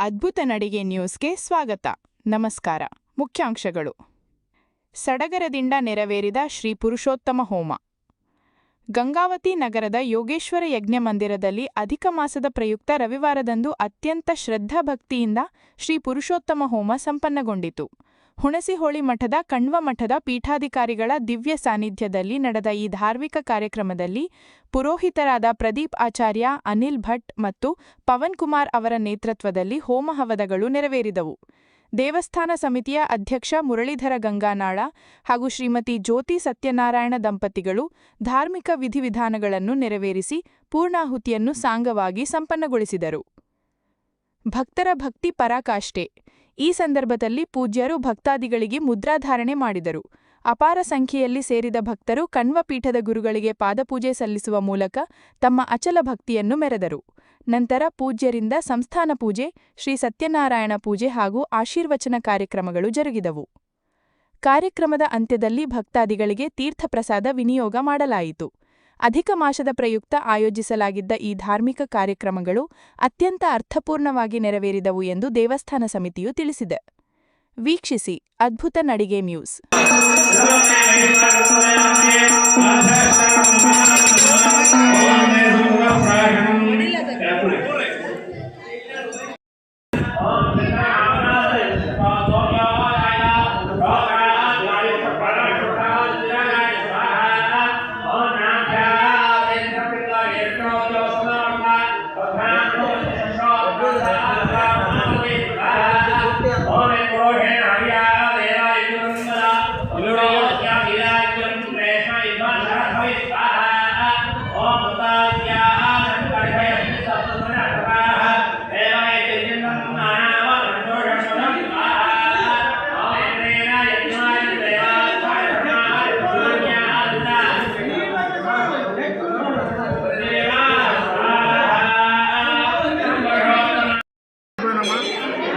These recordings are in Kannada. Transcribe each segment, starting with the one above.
ಅದ್ಭುತ ನಡಿಗೆ ನ್ಯೂಸ್ಗೆ ಸ್ವಾಗತ. ನಮಸ್ಕಾರ. ಮುಖ್ಯಾಂಶಗಳು. ಸಡಗರದಿಂದ ನೆರವೇರಿದ ಶ್ರೀ ಪುರುಷೋತ್ತಮ ಹೋಮ. ಗಂಗಾವತಿ ನಗರದ ಯೋಗೇಶ್ವರ ಯಜ್ಞ ಮಂದಿರದಲ್ಲಿ ಅಧಿಕ ಮಾಸದ ಪ್ರಯುಕ್ತ ರವಿವಾರದಂದು ಅತ್ಯಂತ ಶ್ರದ್ಧಾಭಕ್ತಿಯಿಂದ ಶ್ರೀ ಪುರುಷೋತ್ತಮ ಹೋಮ ಸಂಪನ್ನಗೊಂಡಿತು. ಹುಣಸಿಹೊಳಿ ಮಠದ ಕಣ್ವ ಮಠದ ಪೀಠಾಧಿಕಾರಿಗಳ ದಿವ್ಯ ಸಾನ್ನಿಧ್ಯದಲ್ಲಿ ನಡೆದ ಈ ಧಾರ್ಮಿಕ ಕಾರ್ಯಕ್ರಮದಲ್ಲಿ ಪುರೋಹಿತರಾದ ಪ್ರದೀಪ್ ಆಚಾರ್ಯ, ಅನಿಲ್ ಭಟ್ ಮತ್ತು ಪವನ್ ಕುಮಾರ್ ಅವರ ನೇತೃತ್ವದಲ್ಲಿ ಹೋಮಹವನಗಳು ನೆರವೇರಿದವು. ದೇವಸ್ಥಾನ ಸಮಿತಿಯ ಅಧ್ಯಕ್ಷ ಮುರಳೀಧರ ಗಂಗಾನಾಳ ಹಾಗೂ ಶ್ರೀಮತಿ ಜ್ಯೋತಿ ಸತ್ಯನಾರಾಯಣ ದಂಪತಿಗಳು ಧಾರ್ಮಿಕ ವಿಧಿವಿಧಾನಗಳನ್ನು ನೆರವೇರಿಸಿ ಪೂರ್ಣಾಹುತಿಯನ್ನು ಸಾಂಗವಾಗಿ ಸಂಪನ್ನಗೊಳಿಸಿದರು. ಭಕ್ತರ ಭಕ್ತಿ ಪರಾಕಾಷ್ಠೆ. ಈ ಸಂದರ್ಭದಲ್ಲಿ ಪೂಜ್ಯರು ಭಕ್ತಾದಿಗಳಿಗೆ ಮುದ್ರಾಧಾರಣೆ ಮಾಡಿದರು. ಅಪಾರ ಸಂಖ್ಯೆಯಲ್ಲಿ ಸೇರಿದ ಭಕ್ತರು ಕಣ್ವ ಪೀಠದ ಗುರುಗಳಿಗೆ ಪಾದಪೂಜೆ ಸಲ್ಲಿಸುವ ಮೂಲಕ ತಮ್ಮ ಅಚಲ ಭಕ್ತಿಯನ್ನು ಮೆರೆದರು. ನಂತರ ಪೂಜ್ಯರಿಂದ ಸಂಸ್ಥಾನ ಪೂಜೆ, ಶ್ರೀ ಸತ್ಯನಾರಾಯಣ ಪೂಜೆ ಹಾಗೂ ಆಶೀರ್ವಚನ ಕಾರ್ಯಕ್ರಮಗಳು ಜರುಗಿದವು. ಕಾರ್ಯಕ್ರಮದ ಅಂತ್ಯದಲ್ಲಿ ಭಕ್ತಾದಿಗಳಿಗೆ ತೀರ್ಥಪ್ರಸಾದ ವಿನಿಯೋಗ ಮಾಡಲಾಯಿತು. ಅಧಿಕ ಮಾಸದ ಪ್ರಯುಕ್ತ ಆಯೋಜಿಸಲಾಗಿದ್ದ ಈ ಧಾರ್ಮಿಕ ಕಾರ್ಯಕ್ರಮಗಳು ಅತ್ಯಂತ ಅರ್ಥಪೂರ್ಣವಾಗಿ ನೆರವೇರಿದವು ಎಂದು ದೇವಸ್ಥಾನ ಸಮಿತಿಯು ತಿಳಿಸಿದೆ. ವೀಕ್ಷಿಸಿ ಅದ್ಭುತ ನಡಿಗೆ ನ್ಯೂಸ್.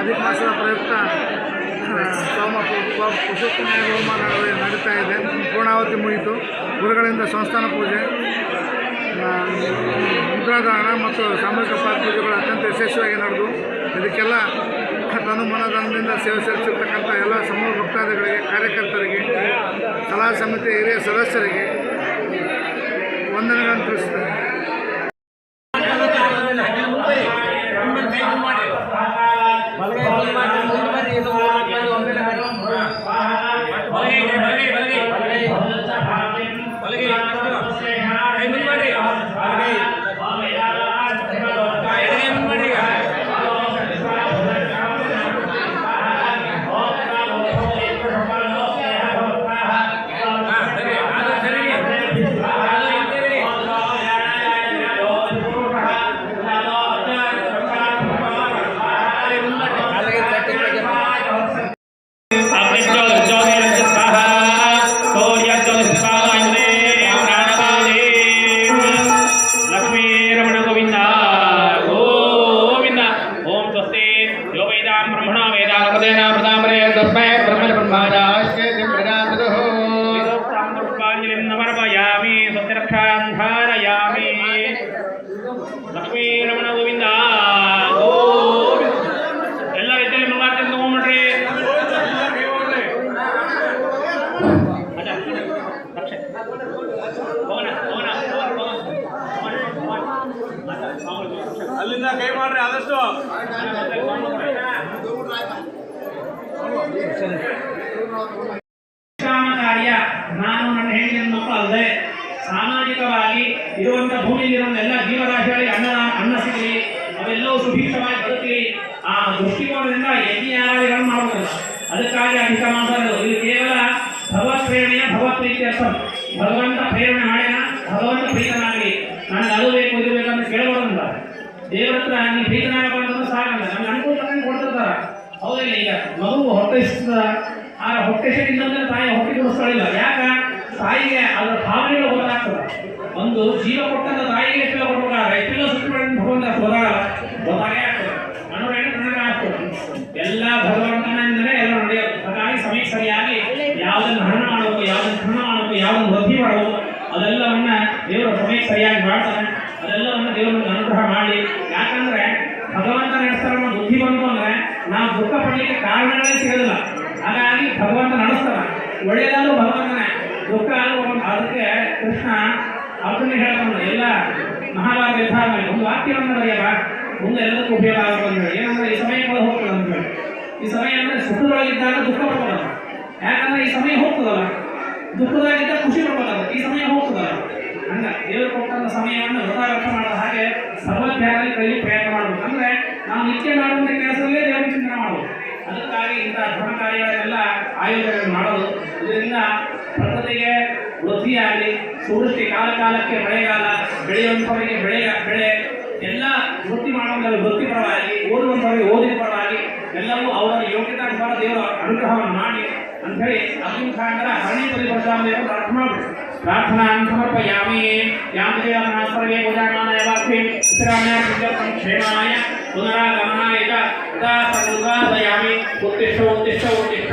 ಅಧಿಕ ಮಾಸದ ಪ್ರಯುಕ್ತ ಪುರುಷೋತ್ತಮ ಹೋಮ ನಡೀತಾ ಇದೆ. ಪೂರ್ಣಾವತಿ ಮುಗಿತು. ಗುರುಗಳಿಂದ ಸಂಸ್ಥಾನ ಪೂಜೆ, ಮುದ್ರಾಧಾರಣ ಮತ್ತು ಸಾಮೂಹಿಕ ಪಾದಪೂಜೆಗಳು ಅತ್ಯಂತ ಯಶಸ್ವಿಯಾಗಿ ನಡೆದು ಇದಕ್ಕೆಲ್ಲ ತನು ಮನದಂಡದಿಂದ ಸೇವೆ ಸಲ್ಲಿಸಿರ್ತಕ್ಕಂಥ ಎಲ್ಲ ಸಮೂಹ ಭಕ್ತಾದಿಗಳಿಗೆ, ಕಾರ್ಯಕರ್ತರಿಗೆ, ಸಲಹಾ ಸಮಿತಿ ಹಿರಿಯ ಸದಸ್ಯರಿಗೆ ವಂದನೆಗಳನ್ನು ತಿಳಿಸುತ್ತೇನೆ. ಲಕ್ಷ್ಮೀರಮಣ ಗೋವಿಂದ ಎಲ್ಲ ರೀತಿಯಲ್ಲಿ ಮಂಗಳಾರತಿ ತಗೊಂಡ್ಬಿಡ್ರಿ. ಅಲ್ಲಿಂದ ಕೈ ಮಾಡ್ರಿ ಆದಷ್ಟು. ಕಾರ್ಯ ನಾನು ನನ್ನ ಹೆಣ್ಣಿನ ಮಕ್ಕಳು ಅಲ್ಲದೆ ಸಾಮಾಜಿಕವಾಗಿ ಇರುವಂತಹ ಭೂಮಿಯಲ್ಲಿರುವ ಎಲ್ಲ ಜೀವರಾಶಿಗಳಿಗೆ ಅನ್ನ ಸಿಗಲಿ, ಅವೆಲ್ಲವೂ ಸುಭೀಕ್ಷವಾಗಿ ಬದುಕಲಿ, ಆ ದೃಷ್ಟಿಕೋನದಿಂದ ಯಜ್ಞಯಾಗಾದಿಗಳನ್ನು ಮಾಡಬಹುದು. ಅದಕ್ಕಾಗಿ ಅಧಿಕ ಮಾತಾಡೋದು. ಇದು ಕೇವಲ ಭಗವತ್ ಪ್ರೇರಣೆಯ ಭಗವತ್ ಪ್ರೀತಿ ಅರ್ಥ. ಭಗವಂತ ಪ್ರೇರಣೆ ಮಾಡಿನ ಭಗವಂತ ಪ್ರೀತನಾಗಲಿ, ನನಗೆ ಅದು ಬೇಕು ಇದು ಬೇಕಂತ ಕೇಳಬಾರ್ದಂತ. ದೇವರ ಹತ್ರ ನೀವು ಪ್ರೀತನಾಗಬಾರ್ದು ಸಾಕಂತ ನಮ್ಗೆ ಅನುಕೂಲ ತಗೊಂಡು ಕೊಡ್ತಿರ್ತಾರ. ಹೌದಿಲ್ಲ? ಈಗ ಮಗು ಹೊಟ್ಟೆ ಇಷ್ಟದ ಆ ಹೊಟ್ಟೆ ಶಕ್ತಿಯಿಂದ ತಾಯಿ ಹೊಟ್ಟೆ ಕೊಡಿಸ್ಕೊಳ್ಳಿಲ್ಲ. ಯಾಕ? ತಾಯಿಗೆ ಅದರ ಭಾವನೆಗಳು ಗೊತ್ತಾಗ್ತದೆ. ಒಂದು ಜೀವ ಕೊಟ್ಟಂತ ತಾಯಿಗೆ ಎಷ್ಟೆಲ್ಲ ಕೊಡ್ಬೇಕಾದ್ರೆ ಎಷ್ಟೆಲ್ಲ ಸುಟ್ಟಿ ಭಗವಂತ ಗೊತ್ತಾಗೇ ಆಗ್ತದೆ. ಆಗ್ತದೆ. ಎಲ್ಲ ಭಗವಂತನಿಂದಲೇ ಎಲ್ಲ ನಡೆಯೋದು. ಹಾಗಾಗಿ ಸಮಯಕ್ಕೆ ಸರಿಯಾಗಿ ಯಾವುದನ್ನು ಹರಣ ಮಾಡಬೇಕು, ಯಾವುದನ್ನು ಹರಣ ಮಾಡಬೇಕು, ಯಾವುದನ್ನು ವೃದ್ಧಿ ಮಾಡಬೇಕು, ಅದೆಲ್ಲವನ್ನ ದೇವರು ಸಮಯಕ್ಕೆ ಸರಿಯಾಗಿ ಮಾಡ್ತಾನೆ. ಅದೆಲ್ಲವನ್ನ ದೇವರು ಅನುಗ್ರಹ ಮಾಡಿ. ಯಾಕಂದ್ರೆ ಭಗವಂತ ನಡೆಸ್ತಾರ ಬುದ್ಧಿ ಬಂತು ನಾವು ದುಃಖ ಪಡಲಿಕ್ಕೆ ಕಾರಣಗಳೇ ಸಿಗೋದಿಲ್ಲ. ಹಾಗಾಗಿ ಭಗವಂತ ನಡೆಸ್ತಾನೆ, ಒಳ್ಳೆಯದಾದ್ರೂ ಭಗವಂತನೇ, ದುಃಖ ಆದ್ರೂ ಅದಕ್ಕೆ ಕೃಷ್ಣ ಅರ್ಜುನ ಹೇಳ್ತಾನೆ, ಎಲ್ಲ ಮಹಾಭಾರತ ಯುದ್ಧ ಮಾಡಿ ಒಂದು ವಾಕ್ಯವನ್ನು ಬರೆಯಲ್ಲ, ಮುಂದೆ ಎಲ್ಲದಕ್ಕೂ ಉಪಯೋಗ ಆಗುತ್ತೆ ಅಂತ ಹೇಳಿ. ಏನಂದ್ರೆ ಈ ಸಮಯ ಕೂಡ ಹೋಗ್ತದೆ ಅಂತ ಹೇಳಿ. ಈ ಸಮಯ ಅಂದ್ರೆ ಸುಖದೊಳಗಿದ್ದಾಗ ದುಃಖ ಪಡ್ಬೋದಲ್ಲ, ಯಾಕಂದ್ರೆ ಈ ಸಮಯ ಹೋಗ್ತದಲ್ಲ. ದುಃಖದಾಗಿದ್ದಾಗ ಖುಷಿ ಪಡ್ಬೋದಲ್ಲ, ಈ ಸಮಯ ಹೋಗ್ತದಲ್ಲ. ಹಂಗ ದೇವರು ಕೊಟ್ಟಂತ ಸಮಯವನ್ನು ವೃಥಾರ್ಥ ಮಾಡೋ ಹಾಗೆ ಸರ್ವಜ್ಞಾನದಲ್ಲಿ ಕೈ ಪ್ರಯತ್ನ ಮಾಡಬೇಕು. ಅಂದ್ರೆ ನಾವು ನಿತ್ಯ ಮಾಡುವಂಥ ಕೆಲಸದಲ್ಲೇ ದೇವರ ಚಿಂತನೆ ಮಾಡೋದು. ಅದಕ್ಕಾಗಿ ಇಂಥ ಧರ್ಮ ಕಾರ್ಯಗಳೆಲ್ಲ ಆಯೋಜನೆ ಮಾಡೋದು. ಇದರಿಂದ ಪ್ರಕೃತಿಗೆ ವೃದ್ಧಿಯಾಗಲಿ, ಸುವೃಷ್ಟಿ ಕಾಲ ಕಾಲಕ್ಕೆ ಮಳೆಗಾಲ, ಬೆಳೆಯುವಂಥವರಿಗೆ ಬೆಳೆ ಎಲ್ಲ ವೃತ್ತಿ ಮಾಡುವಂಥವ್ರಿಗೆ ವೃತ್ತಿಪರವಾಗಿ, ಓದುವಂಥವರಿಗೆ ಓದಿನ ಪರವಾಗಿ ಎಲ್ಲವೂ ಅವರ ಯೋಗ್ಯತಾನುಸಾರ ದೇವರ ಅನುಗ್ರಹವನ್ನು ಮಾಡಿ ಅಂಥೇಳಿ ಅಗ್ನಿ ಮುಖಾಂತರ ಹರಣಿ ಪರಿಪರ್ಶಾಮದೇವರು ಪ್ರಾರ್ಥನೆ ಮಾಡಬೇಕು. ಪ್ರಾರ್ಥನಾಂ ಸಮರ್ಪಯಾಮಿ. ಯಾಂತ್ರಿಕರಣ ಸರ್ವೇ ಪೂಜಾಮಾನ ಯವಾರ್ಥಿ ಉತ್ತರಾಮ್ಯ ಪುಣ್ಯರ್ಥಂ ಕ್ಷೇಮಾಯ ಪುನರಾಗಮನಾಯ ಚ ತಥಾ ಸರ್ವದಾಸಯಾಮಿ. ಉತ್ತಿಷ್ಠ ಉತ್ತಿಷ್ಠ ಉತ್ತಿಷ್ಠ